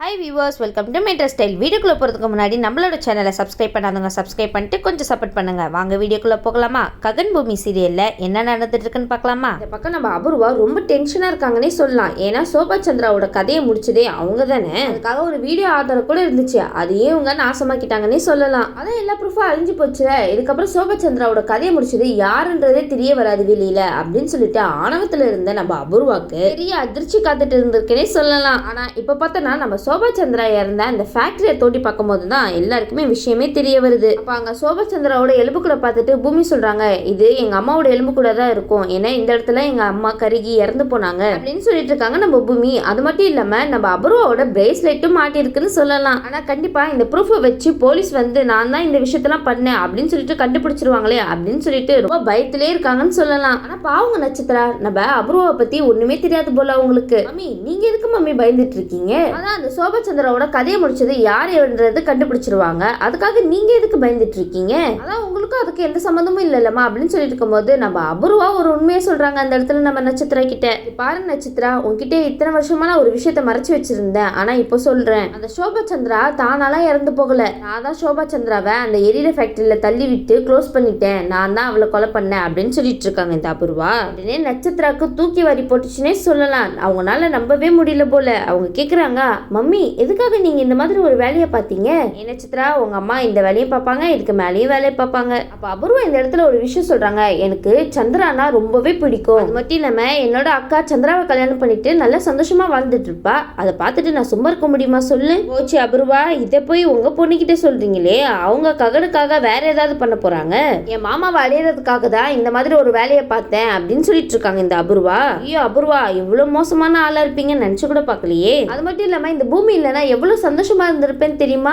Hi viewers, welcome to metro style. வீடியோக்குள்ளே போகிறதுக்கு முன்னாடி நம்மளோட சேனலை சப்ஸ்கிரைப் பண்ணாதவங்க சப்ஸ்கிரைப் பண்ணிட்டு கொஞ்சம் சப்போர்ட் பண்ணுங்கள். வாங்க வீடியோக்குள்ளே போகலாமா? ககன் பூமி சீரியலில் என்ன நடந்துட்டு இருக்குன்னு பார்க்கலாமா? இந்த பக்கம் நம்ம அபூர்வா ரொம்ப டென்ஷனாக இருக்காங்கன்னே சொல்லலாம். ஏன்னா சோபா சந்திராவோட கதையை முடிச்சதே அவங்க தானே. அதுக்காக ஒரு வீடியோ ஆதாரம் கூட இருந்துச்சு, அதையே இவங்க நாசமாக்கிட்டாங்கன்னே சொல்லலாம். அதான் எல்லா ப்ரூஃபும் அழிஞ்சு போச்சு. இதுக்கப்புறம் சோபா சந்திராவோட கதையை முடிச்சது யாருன்றதே தெரிய வராது வெளியில அப்படின்னு சொல்லிட்டு ஆணவத்தில் இருந்த நம்ம அபூர்வாக்கு பெரிய அதிர்ச்சி காத்துட்டு இருந்திருக்குன்னே சொல்லலாம். ஆனால் இப்போ பார்த்தோன்னா நம்ம சோபா சந்திரா இறந்த அந்த ஃபேக்டரியை தோண்டி பார்க்கும்போது தான் எல்லாருக்குமே விஷயமே தெரிய வருது. அப்போ அங்கே சோபா சந்திராவோட எலும்பு கூட பார்த்துட்டு பூமி சொல்றாங்க, இது எங்க அம்மாவோட எலும்பு கூட தான் இருக்கும், ஏன்னா இந்த இடத்துல எங்க அம்மா கருகி இறந்து போனாங்க அப்படின்னு சொல்லிட்டு இருக்காங்க நம்ம பூமி. அது மட்டும் இல்லாம நம்ம அபூர்வாவோட பிரேஸ்லெட்டும் மாட்டிருக்குன்னு சொல்லலாம். ஆனா கண்டிப்பா இந்த ப்ரூஃபை வச்சு போலீஸ் வந்து நான் தான் இந்த விஷயத்தெல்லாம் பண்ணேன் அப்படின்னு சொல்லிட்டு கண்டுபிடிச்சிருவாங்களே அப்படின்னு சொல்லிட்டு ரொம்ப பயத்திலே இருக்காங்கன்னு சொல்லலாம். ஆனா பாவங்க நட்சத்திரா, நம்ம அபூர்வாவை பத்தி ஒண்ணுமே தெரியாது போல உங்களுக்கு. மம்மி நீங்க எதுக்கு மம்மி பயந்துட்டு இருக்கீங்க? அதான் அந்த சோபா சந்திராவோட கதையை முடிச்சது யார் என்றது கண்டுபிடிச்சிருவாங்க, அதுக்காக நீங்க எதுக்கு பயந்துட்டு இருக்கீங்க? அதான் உங்களுக்கும் அதுக்கு எந்த சம்மந்தமும் இல்லைல்லம்மா அப்படின்னு சொல்லிட்டு இருக்கும்போது நம்ம அபூர்வா ஒரு உண்மையை சொல்றாங்க அந்த இடத்துல நம்ம நட்சத்திரா கிட்ட. பாருங்க நட்சத்திரா, உங்ககிட்ட இத்தனை வருஷமா நான் ஒரு விஷயத்த மறைச்சு வச்சிருந்தேன், ஆனா இப்போ சொல்றேன், அந்த சோபா சந்திரா தானாலாம் இறந்து போகல. நான் தான் சோபா சந்திராவை அந்த எரியிற ஃபேக்டரியில தள்ளி விட்டு க்ளோஸ் பண்ணிட்டேன், நான் தான் அவளை கொலை பண்ணேன் அப்படின்னு சொல்லிட்டு இருக்காங்க இந்த அபூர்வா. உடனே நட்சத்திராக்கு தூக்கி வாரி போட்டுச்சுன்னே சொல்லலாம். அவங்களால நம்பவே முடியல போல. அவங்க கேக்குறாங்க, மம்மி எதுக்காக நீங்க இந்த மாதிரி ஒரு வேலையை பார்த்தீங்க? நட்சத்திரா, உங்க அம்மா இந்த வேலையும் பார்ப்பாங்க, இதுக்கு மேலேயும் வேலையை பார்ப்பாங்க. அப்ப அபூர்வா இந்த இடத்துல ஒரு விஷயம் சொல்றாங்க, எனக்கு சந்திரானா ரொம்பவே பிடிக்கும். அது மட்டும் இல்லாம என்னோட அக்கா சந்திராவை கல்யாணம் பண்ணிட்டு நல்லா சந்தோஷமா வாழ்ந்துட்டு இருப்பா, அதை பார்த்துட்டு நான் சும்மா இருக்க முடியுமா சொல்லு? போச்சு அபூர்வா, இதை போய் உங்க பொண்ணுகிட்ட சொல்றீங்களே, அவங்க ககனுக்காக வேற ஏதாவது பண்ண போறாங்க. என் மாமாவை அடையிறதுக்காக தான் இந்த மாதிரி ஒரு வேலையை பார்த்தேன் அப்படின்னு சொல்லிட்டு இருக்காங்க இந்த அபூர்வா. ஐயோ அபூர்வா, இவ்வளவு மோசமான ஆளா இருப்பீங்கன்னு நினைச்சு கூட பார்க்கலையே. அது மட்டும் இல்லாம இந்த பூமி இல்லைன்னா எவ்வளவு சந்தோஷமா இருந்திருப்பேன்னு தெரியுமா?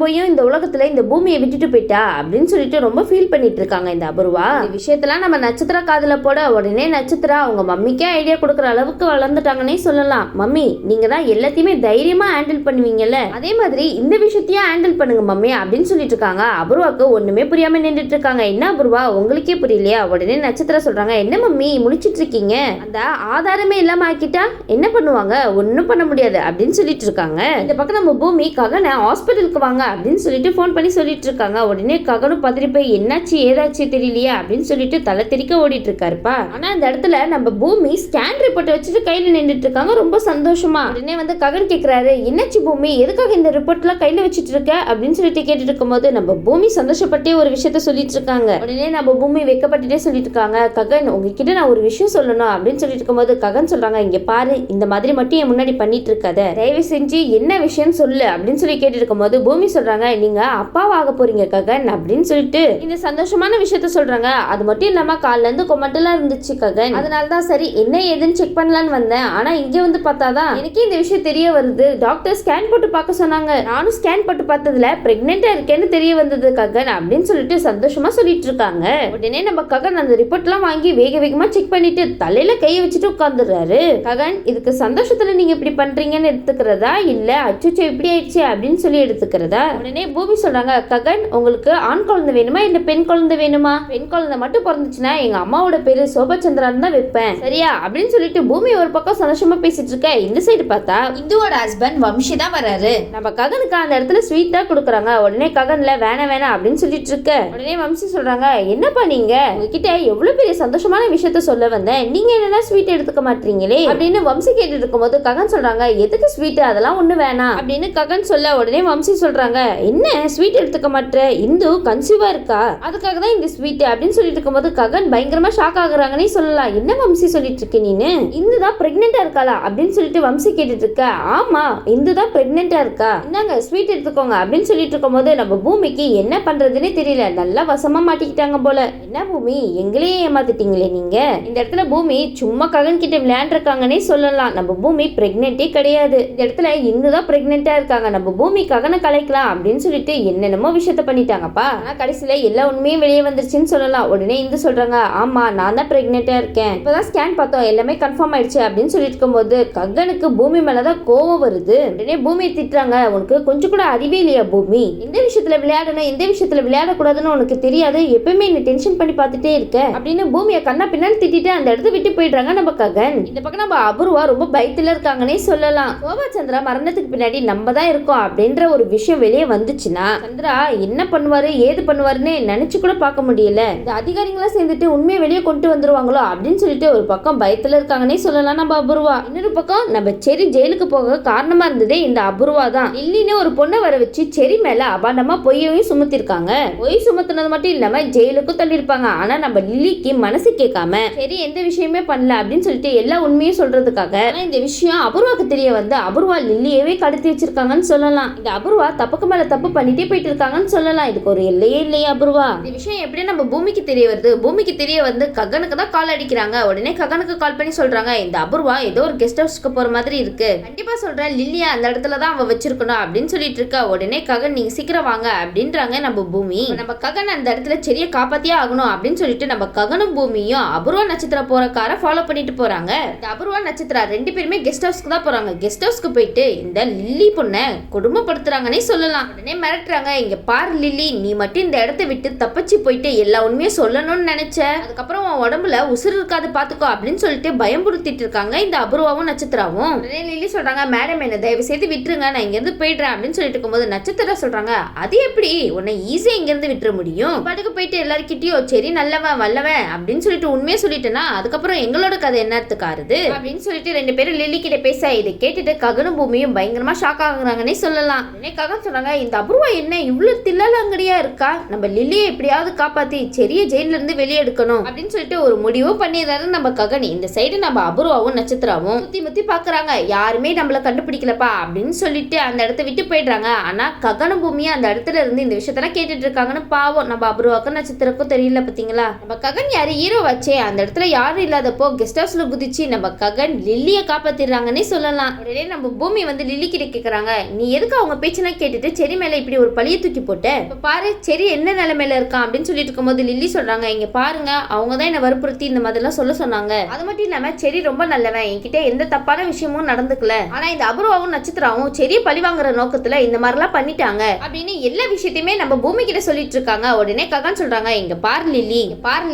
போயும் இந்த உலகத்துல இந்த பூமியை விட்டுட்டு போயிட்டா அப்படின்னு சொல்லிட்டு ரொம்ப ஃபீல் பண்ணிட்டு இருக்காங்க இந்த அபூர்வா. இந்த விஷயத்தெல்லாம் நம்ம நட்சத்திர காதுல போட உடனே நட்சத்திரா அவங்க மம்மிக்கே ஐடியா கொடுக்குற அளவுக்கு வளர்ந்துட்டாங்கன்னே சொல்லலாம். மம்மி நீங்க தான் எல்லாத்தையுமே தைரியமா ஹேண்டில் பண்ணுவீங்கல்ல, அதே மாதிரி இந்த விஷயத்தையும் ஹேண்டில் பண்ணுங்க மம்மி அப்படின்னு சொல்லிட்டு இருக்காங்க. அபூர்வாக்கு ஒண்ணுமே புரியாம நின்றுட்டு இருக்காங்க. என்ன அபூர்வா உங்களுக்கே புரியலையா? உடனே நட்சத்திரா சொல்றாங்க, என்ன மம்மி முடிச்சிட்டு இருக்கீங்க? அந்த ஆதாரமே இல்லாம ஆக்கிட்டா என்ன பண்ணுவாங்க? ஒன்னும் பண்ண முடியாது அப்படின்னு சொல்லிட்டு இருக்காங்க. இந்த பக்கம் நம்ம பூமி ககனை ஹாஸ்பிட்டலுக்கு வாங்க அப்படின்னு சொல்லிட்டு போன் பண்ணி சொல்லிட்டு இருக்காங்க. உடனே ககனும் பதறி போய் என்னாச்சு ஏதாச்சு தெரியலையா அப்படின்னு சொல்லிட்டு தலை தெறிக்க ஓடிட்டு இருக்காருப்பா. ஆனா இந்த இடத்துல நம்ம பூமி ஸ்கேன் ரிப்போர்ட் வச்சுட்டு கையில நின்றுட்டு இருக்காங்க ரொம்ப சந்தோஷமா. உடனே வந்து ககன் கேக்குறாரு, என்னாச்சு பூமி எதுக்காக இந்த ரிப்போர்ட் எல்லாம் கையில வச்சுட்டு இருக்க அப்படின்னு சொல்லிட்டு கேட்டுட்டு இருக்கும்போது நம்ம பூமி சந்தோஷப்பட்டே ஒரு விஷயத்த சொல்லிட்டு இருக்காங்க. உடனே நம்ம பூமி வெக்கப்பட்டுட்டே சொல்லிட்டு இருக்காங்க, ககன் உங்ககிட்ட நான் ஒரு விஷயம் சொல்லணும் அப்படின்னு சொல்லிட்டு இருக்கும்போது ககன் சொல்றாங்க, இங்க பாரு இந்த மாதிரி மட்டும் என் முன்னாடி பண்ணிட்டு இருக்காத, தயவு செஞ்சு என்ன விஷயம் சொல்லு அப்படின்னு சொல்லி கேட்டு இருக்கும்போது பூமி சொல்றாங்க, நீங்க அப்பாவாக போறீங்க ககன் அப்படின்னு சொல்லிட்டு இந்த சந்தோஷமான விஷயத்த சொல்றாங்க. அது மட்டும் இல்லாம கால்ல இருந்து கொமட்டெல்லாம் இருந்துச்சு ககன், அதனாலதான் சரி என்ன ஏதுன்னு செக் பண்ணலான்னு வந்தேன். ஆனா இங்க வந்து பார்த்தாதான் எனக்கே இந்த விஷயம் தெரிய வருது. டாக்டர் ஸ்கேன் போட்டு பார்க்க சொன்னாங்க, நானும் ஸ்கேன் போட்டு பார்த்ததுல பிரெக்னெண்டா இருக்கேன்னு தெரிய வந்தது ககன் அப்படின்னு சொல்லிட்டு சந்தோஷமா சொல்லிட்டு இருக்காங்க. உடனே நம்ம ககன் அந்த ரிப்போர்ட் எல்லாம் வாங்கி வேக வேகமா செக் பண்ணிட்டு தலையில கையை வச்சுட்டு உட்கார்ந்துடுறாரு. ககன் இதுக்கு சந்தோஷத்துல நீங்க இப்படி பண்றீங்கன்னு எடுத்துக்கிறதா இல்ல அச்சுச்சோ இப்படி ஆயிடுச்சு அப்படின்னு சொல்லி எடுத்துக்கிறதா? உடனே பூமி சொல்றாங்க, ககன் உங்களுக்கு ஆண் குழந்தை வேணுமா இல்ல பெண் குழந்தை வேணுமா? பெண் குழந்தை மட்டும் பிறந்துச்சுன்னா எங்க அம்மாவோட பேரு சோபா சந்திரான்னு தான் வைப்பேன், சரியா அப்படின்னு சொல்லிட்டு பூமி ஒரு பக்கம் சந்தோஷமா பேசிட்டு இருக்க. இந்த சைடு பார்த்தா இந்துவோட ஹஸ்பண்ட் வம்சி தான் வராரு. நம்ம ககனுக்கு அந்த இடத்துல ஸ்வீட் தான் கொடுக்குறாங்க. உடனே ககன்ல வேணாம் அப்படின்னு சொல்லிட்டு இருக்க. உடனே வம்சி சொல்றாங்க, என்னப்பா நீங்க உங்ககிட்ட எவ்வளவு பெரிய சந்தோஷமான விஷயத்த சொல்ல வந்தேன், நீங்க என்னன்னா ஸ்வீட் எடுத்துக்க மாட்டீங்களே அப்படின்னு வம்சி கேட்டுட்டு இருக்கும்போது ககன் சொல்றாங்க, எதுக்கு ஸ்வீட் அதெல்லாம் ஒண்ணு வேணாம் அப்படின்னு ககன் சொல்ல. உடனே வம்சி சொல்றாங்க, என்ன ஸ்வீட் எடுத்துக்க மாட்டேற, இந்து கன்சீவா இருக்கா அதுக்காக தான் இந்த ஸ்வீட் அப்படின்னு சொல்லிட்டு இருக்கும்போது ககன் பயங்கரமா ஷாக் ஆகுறாங்கன்னே சொல்லலாம். என்ன வம்சி சொல்லிட்டு இருக்க நீனு, இந்து தான் பிரெக்னெண்டா இருக்காளா அப்படின்னு சொல்லிட்டு வம்சி கேட்டுட்டு இருக்க. ஆமா இந்து தான் பிரெக்னெண்டா இருக்கா, இந்தாங்க ஸ்வீட் எடுத்துக்கோங்க அப்படின்னு சொல்லிட்டு இருக்கும்போது நம்ம பூமிக்கு என்ன பண்றதுன்னே தெரியல, நல்லா வசமா மாட்டிக்கிட்டாங்க போல. என்ன பூமி எங்களையே ஏமாத்திட்டீங்களே நீங்க? இந்த இடத்துல பூமி சும்மா ககன் கிட்ட விளையாண்டுருக்காங்கன்னே சொல்லலாம். நம்ம பூமி பிரெக்னென்ட்டே கிடையாது. இந்த இடத்துல இந்து தான் பிரெக்னெண்டா இருக்காங்க, நம்ம பூமி ககனை கலைக்கலாம் அப்படின்னு சொல்லிட்டு என்னென்னமோ விஷயத்த பண்ணிட்டாங்கப்பா. ஆனா கடைசியில எல்லா உண்மையும் வெளியே வந்துருச்சுன்னு சொல்லலாம். உடனே இந்து சொல்றாங்க, ஆமா நான் தான் பிரெக்னெண்டா இருக்கேன், இப்பதான் ஸ்கேன் பார்த்தோம் எல்லாமே கன்ஃபார்ம் ஆயிடுச்சு அப்படின்னு சொல்லிட்டு இருக்கும்போது ககனுக்கு பூமி மேலதான் கோவம் வருது. உடனே பூமியை திட்டுறாங்க, உனக்கு கொஞ்சம் கூட அறிவே இல்லையா பூமி, எந்த விஷயத்துல விளையாடணும் எந்த விஷயத்துல விளையாடக்கூடாதுன்னு உனக்கு தெரியாது, எப்பவுமே என்ன டென்ஷன் பண்ணி பார்த்துட்டே இருக்க அப்படின்னு பூமியை கண்ணா பின்னான்னு திட்டிட்டு அந்த இடத்த விட்டு போயிடுறாங்க நம்ம ககன். இந்த பக்கம் நம்ம அபூர்வா ரொம்ப பயத்துல இருக்காங்கன்னே சொல்லலாம். சோபா சந்திரா மரணத்துக்கு பின்னாடி நம்ம தான் இருக்கோம் அப்படின்ற ஒரு விஷயம் வெளியே வந்துச்சுன்னா சந்திரா என்ன பண்ணுவாரு ஏது பண்ணுவாருன்னு நினைச்சு கூட பார்க்க முடியல. இந்த அதிகாரிகளாம் சேர்ந்துட்டு உண்மையை வெளியே கொண்டு வந்துருவாங்களோ அப்படின்னு சொல்லிட்டு ஒரு பக்கம் பயத்துல இருக்காங்கன்னே சொல்லலாம் நம்ம அபூர்வா. இன்னொரு பக்கம் நம்ம செரி ஜெயிலுக்கு போக காரணமா இருந்ததே இந்த அபூர்வா தான். லில்லின்னு ஒரு பொண்ணை வர வச்சு செரி மேல அபாண்டமா பொய்யையும் சுமத்திருக்காங்க. பொய் சுமத்துனது மட்டும் இல்லாம ஜெயிலுக்கும் தள்ளிருப்பாங்க. ஆனா நம்ம லில்லிக்கு மனசு கேட்காம சரி எந்த விஷயமே பண்ணல அப்படின்னு சொல்லிட்டு எல்லா உண்மையும் சொல்றதுக்காக இந்த விஷயம் அபூர்வாக்கு தெரிய வந்து அபூர்வா லில்லியவே கடத்தி வச்சிருக்காங்கன்னு சொல்லலாம். இந்த அபூர்வா தப்புக்கு மேல தப்பு பண்ணிட்டே போயிட்டு இருக்காங்கன்னு சொல்லலாம். இதுக்கு ஒரு எல்லையே இல்லையா அபூர்வா. இந்த விஷயம் எப்படி நம்ம பூமிக்கு தெரிய வருது? பூமிக்கு தெரிய வந்து ககனுக்கு தான் கால் அடிக்கிறாங்க. உடனே ககனுக்கு கால் பண்ணி சொல்றாங்க இந்த அபூர்வா ஏதோ ஒரு கெஸ்ட் ஹவுஸ்க்கு போற மாதிரி இருக்கு, கண்டிப்பா சொல்றேன் லில்லியா அந்த இடத்துல தான் அவ வச்சிருக்கணும் அப்படின்னு சொல்லிட்டு இருக்கா. உடனே ககன் நீங்க சீக்கிரம் வாங்க அப்படின்றாங்க நம்ம பூமி. நம்ம ககன் அந்த இடத்துல செடியை காப்பாத்தியே ஆகணும் அப்படின்னு சொல்லிட்டு நம்ம ககனும் பூமியும் அபூர்வா நட்சத்திர போற காரை ஃபாலோ பண்ணிட்டு போறாங்க. இந்த அபூர்வா நட்சத்திரா ரெண்டு பேருமே கெஸ்ட் ஹவுஸ்க்கு தான் போறாங்க. கெஸ்ட் ஹவுஸ்க்கு போயிட்டு இந்த லில்லி பொண்ணை கொடுமைப்படுத்துறாங்கன்னே சொல்லலாம். உடனே மிரட்டுறாங்க இங்க பாரு லில்லி, நீ மட்டும் இந்த இடத்தை விட்டு தப்பிச்சு போயிட்டு எல்லா உண்மையும் சொல்லணும்னு நினைச்ச, அதுக்கப்புறம் உன் உடம்புல உசுறு இருக்காது பாத்துக்கோ அப்படின்னு சொல்லிட்டு பயம்படுத்திட்டு இருக்காங்க இந்த அபூர்வாவும் நட்சத்திராவும். உடனே லில்லி சொல்றாங்க மேடம் என்ன தயவு செய்து விட்டுருங்க, நான் இங்க இருந்து போயிடுறேன் அப்படின்னு சொல்லிட்டு இருக்கும்போது நட்சத்திரா சொல்றாங்க அது எப்படி உன்னை ஈஸியா இங்க இருந்து விட்டுற முடியும், பாட்டுக்கு போயிட்டு எல்லாருக்கிட்டையும் சரி நல்லவன் வல்லவன் அப்படின்னு சொல்லிட்டு உண்மையை சொல்லிட்டேன்னா அதுக்கப்புறம் எங்களோட கதை என்னத்துக்கு ஆறுது அப்படின்னு சொல்லிட்டு ரெண்டு பேரும் லில்லி கிட்ட பேச இதை கேட்டுட்டு ககனும் பூமியும் பயங்கரமா ஷாக் ஆகுறாங்கன்னே சொல்லலாம். உடனே ககன் சொல்றாங்க இந்த அபூர்வா என்ன இவ்வளவு தில்லாலங்கடியா இருக்கா, நம்ம லில்லியை எப்படியாவது காப்பாத்தி செரிய ஜெயில இருந்து வெளியே எடுக்கணும் அப்படின்னு சொல்லிட்டு ஒரு முடிவு பண்ணிடுறாரு நம்ம ககன். இந்த சைடு நம்ம அபூர்வாவும் நட்சத்திராவும் முத்தி முத்தி பாக்குறாங்க யாருமே நம்மள கண்டுபிடிக்கலப்பா அப்படின்னு சொல்லிட்டு அந்த இடத்த விட்டு போயிடுறாங்க. ஆனா ககனும் பூமியும் அந்த இடத்துல இருந்து இந்த விஷயத்தெல்லாம் கேட்டுட்டு இருக்காங்கன்னு பாவம் நம்ம அபூர்வாக்கும் நட்சத்திரக்கும் தெரியல பாத்தீங்களா. நம்ம ககன் யாரு ஹீரோ வச்சே அந்த இடத்துல யாரும் இல்லாதப்போ கெஸ்ட் ஹவுஸ்ல குதிச்சு நம்ம ககன் லில்லியை காப்பாத்திடுறாங்கன்னே சொல்லலாம். உடனே நம்ம பூமி வந்து லில்லி கிட்ட கேக்குறாங்க நீ எதுக்கு அவங்க பேச்செல்லாம் கேட்டுட்டு செரி மேல இப்படி ஒரு பழிய தூக்கி போட்ட, பாரு செரி என்ன நிலைமையில இருக்கான் அப்படின்னு சொல்லிட்டு இருக்கும்போது லில்லி சொல்றாங்க இங்க பாருங்க அவங்க தான் என்ன வற்புறுத்தி இந்த மாதிரிலாம் சொல்ல சொன்னாங்க, அது மட்டும் இல்லாம செரி ரொம்ப நல்லவன், என்கிட்ட எந்த தப்பான விஷயமும் நடந்துக்கல, ஆனா இந்த அபூர்வாவும் நட்சத்திராவும் செரிய பழி வாங்குற நோக்கத்துல இந்த மாதிரிலாம் பண்ணிட்டாங்க அப்படின்னு எல்லா விஷயத்தையுமே நம்ம பூமி கிட்ட சொல்லிட்டு இருக்காங்க. உடனே ககன் சொல்றாங்க இங்க பாரு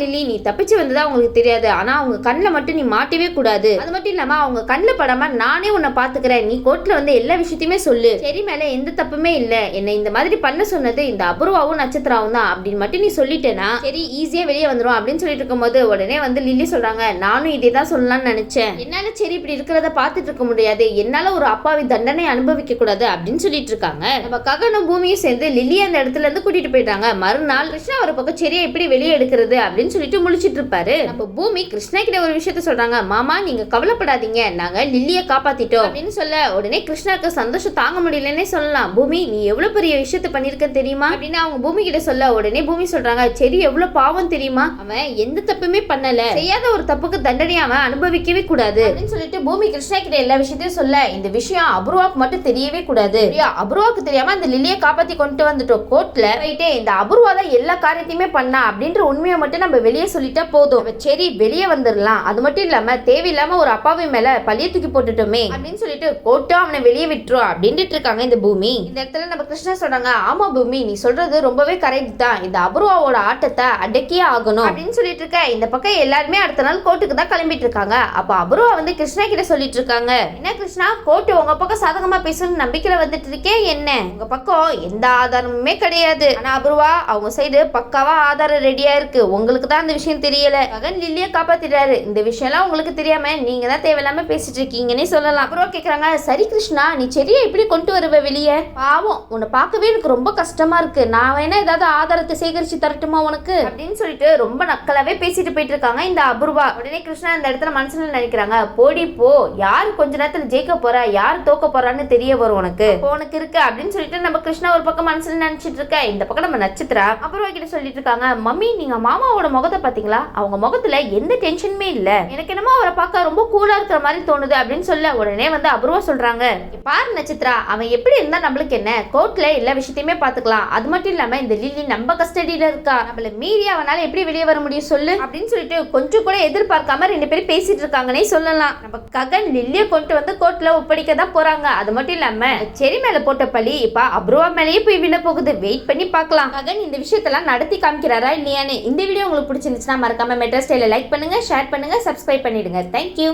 லில்லி நீ தப்பிச்சு வந்ததா உங்களுக்கு தெரியாது, ஆனா அவங்க கண்ணில் மட்டும் நீ மாட்டவே கூடாது, அது மட்டும் இல்லாம அவங்க கண்ணில் படாம நானே உன்னை பாத்துக்கிறேன், நீ கோர்ட்ல வந்து எல்லா விஷயத்தையுமே சொல்லு, செரி மேல எந்த தப்புமே இல்ல, என்ன இந்த மாதிரி பண்ண சொன்னது இந்த அபூர்வாவும் நட்சத்திராவும் தான் அப்படின்னு மட்டும் நீ சொல்லிட்டேன்னா சரி ஈஸியா வெளியே வந்துரும் அப்படின்னு சொல்லிட்டு இருக்கும்போது உடனே வந்து லில்லி சொல்றாங்க நானும் இதே தான் சொல்லலாம்னு நினைச்சேன், என்னால சரி இப்படி இருக்கிறத பார்த்துட்டு இருக்க முடியாது, என்னால ஒரு அப்பாவி தண்டனை அனுபவிக்க கூடாது அப்படின்னு சொல்லிட்டு இருக்காங்க. நம்ம ககனும் பூமியும் சேர்ந்து லில்லி அந்த இடத்துல இருந்து கூட்டிட்டு போயிட்டாங்க. மறுநாள் கிருஷ்ணா ஒரு பக்கம் செடியை எப்படி வெளியே எடுக்கிறது அப்படின்னு சொல்லிட்டு முழிச்சிட்டு இருப்பாரு. நம்ம பூமி கிருஷ்ணா கிட்ட ஒரு விஷயத்த சொல்றாங்க மாமா நீங்க கவலைப்படாதீங்க நாங்க லில்லியை காப்பாத்திட்டோம் அப்படின்னு சொல்ல உடனே கிருஷ்ணாக்கு சந்தோஷம் தாங்க முடியலன்னே சொல்லலாம். பூமி நீ எவ்வளவு பெரிய விஷயத்த பண்ணிருக்க தெரியுமா அப்படின்னு அவங்க பூமி கிட்ட சொல்ல உடனே பூமி சொல்றாங்க செடி எவ்வளவு பாவம் தெரியுமா, அவன் எந்த தப்புமே பண்ணல, செய்யாத ஒரு தப்புக்கு தண்டனையை அவன் அனுபவிக்கவே கூடாது அப்படின்னு சொல்லிட்டு பூமி கிருஷ்ணா கிட்ட எல்லா விஷயத்தையும் சொல்ல இந்த விஷயம் அபூர்வாக்கு மட்டும் தெரியவே கூடாது, அபூர்வாக்கு தெரியாம அந்த லில்லியை காப்பாத்தி கொண்டு வந்துட்டோம் கோர்ட்ல போயிட்டு இந்த அபூர்வா தான் எல்லா காரியத்தையுமே பண்ணா அப்படின்ற உண்மையை மட்டும் நம்ம வெளியே சொல்லிட்டா போதும், சரி வெளியே வந்துடலாம், அது மட்டும் இல்லாம தேவையில்லாம ஒரு அப்பாவி மேல பழிய தூக்கி போட்டுட்டோமே அப்படின்னு சொல்லிட்டு கோர்ட்டும் அவனை வெளியே விட்டுரும் அப்படின்ட்டு இருக்காங்க இந்த பூமி. இந்த இடத்துல நம்ம கிருஷ்ணா சொல்றாங்க ஆமா பூமி நீ சொல்றது ரொம்பவே கரெக்ட் தான், இந்த அபூர்வாவோட ஆட்டத்தை அடக்கியே ஆகணும் அப்படின்னு சொல்லிட்டு இருக்க. இந்த பக்கம் எல்லாருமே அடுத்த நாள் கோர்ட்டுக்கு தான் கிளம்பிட்டு இருக்காங்க. அப்ப அபூர்வா வந்து கிருஷ்ணா கிட்ட சொல்லிட்டு இருக்காங்க என்ன கிருஷ்ணா கோர்ட்டு உங்க பக்கம் சாதகமா பேசணும்னு நம்பிக்கையில வந்துட்டு இருக்கே, என்ன உங்க பக்கம் எந்த ஆதாரமுமே கிடையாது, ஆனா அபூர்வா அவங்க சைடு பக்காவா ஆதாரம் ரெடியா இருக்கு, உங்களுக்கு தான் அந்த விஷயம் தெரியல, ககன் லில்லியை காப்பாத்திட்டாரு, இந்த விஷயம் எல்லாம் உங்களுக்கு தெரியாம நீங்க தான் தேவையில்லாம பேசிட்டு இருக்கீங்கன்னு சொல்லலாம். அபூர்வா கேக்குறாங்க சரி கிருஷ்ணா நீ செடியை எப்படி கொண்டு வருவ வெளியே, பாவம் உன்னை பார்க்கவே எனக்கு ரொம்ப கஷ்டமா இருக்கு, நான் வேணா ஏதாவது ஆதாரத்தை சேகரிச்சு தரட்டுமா உனக்கு அப்படின்னு சொல்லிட்டு ரொம்ப நக்கலாவே பேசிட்டு போயிட்டு இருக்காங்க இந்த அபூர்வா. உடனே கிருஷ்ணா இந்த இடத்துல மனசுல நினைக்கிறாங்க போடி போ, யாரு கொஞ்ச நேரத்துல ஜெயிக்க போறா யாரு தோக்க போறான்னு தெரிய வரும் உனக்கு இருக்கு அப்படின்னு சொல்லிட்டு நம்ம கிருஷ்ணா ஒரு பக்கம் மனசுல நினைச்சிட்டு இருக்க. இந்த பக்கம் நம்ம நட்சத்திரா அபூர்வா கிட்ட சொல்லிட்டு இருக்காங்க மம்மி நீங்க மாமாவோட முகத்தை பாத்தீங்களா, அவங்க முகத்துல எந்த டென்ஷனுமே இல்ல, எனக்கு என்னமோ அவரை பார்க்க ரொம்ப கூலா இருக்கிற மாதிரி தோணுது அப்படின்னு சொல்ல உடனே வந்து அபூர்வா சொல்றாங்க பாரு நட்சத்திரா அவன் எப்படி இருந்தா நம்மளுக்கு என்ன, கோர்ட்ல எல்லா விஷயத்தையுமே பாத்துக்கலாம், அது மட்டும் இல்லாம இந்த லில்லி நம்ம கஸ்டடியில இருக்கா, நம்மள மீறி அவனால எப்படி வெளியே வர முடியும் சொல்லு அப்படின்னு சொல்லிட்டு கொஞ்சம் கூட எதிர்பார்க்காம ரெண்டு பேரும் பேசிட்டு இருக்காங்கன்னே சொல்லலாம். நம்ம ககன் லில்லியை கொண்டு வந்து கோர்ட்ல ஒப்படைக்க தான் போறாங்க. அது மட்டும் இல்லாம செரி மேல போட்ட பழி இப்ப அபூர்வா மேலேயே போய் விழ போகுது, வெயிட் பண்ணி பார்க்கலாம் ககன் இந்த விஷயத்தெல்லாம் நடத்தி காமிக்கிறாரா இல்லையான்னு. இந்த வீடியோ உங்களுக்கு பிடிச்சிருந்துச்சுன்னா மறக்காம மெட்ரா ஸ்டைல லைக் பண்ணுங்க, ஷேர் பண்ணுங்க, சப்ஸ்கிரைப் பண்ணிடுங்க. தேங்க்யூ.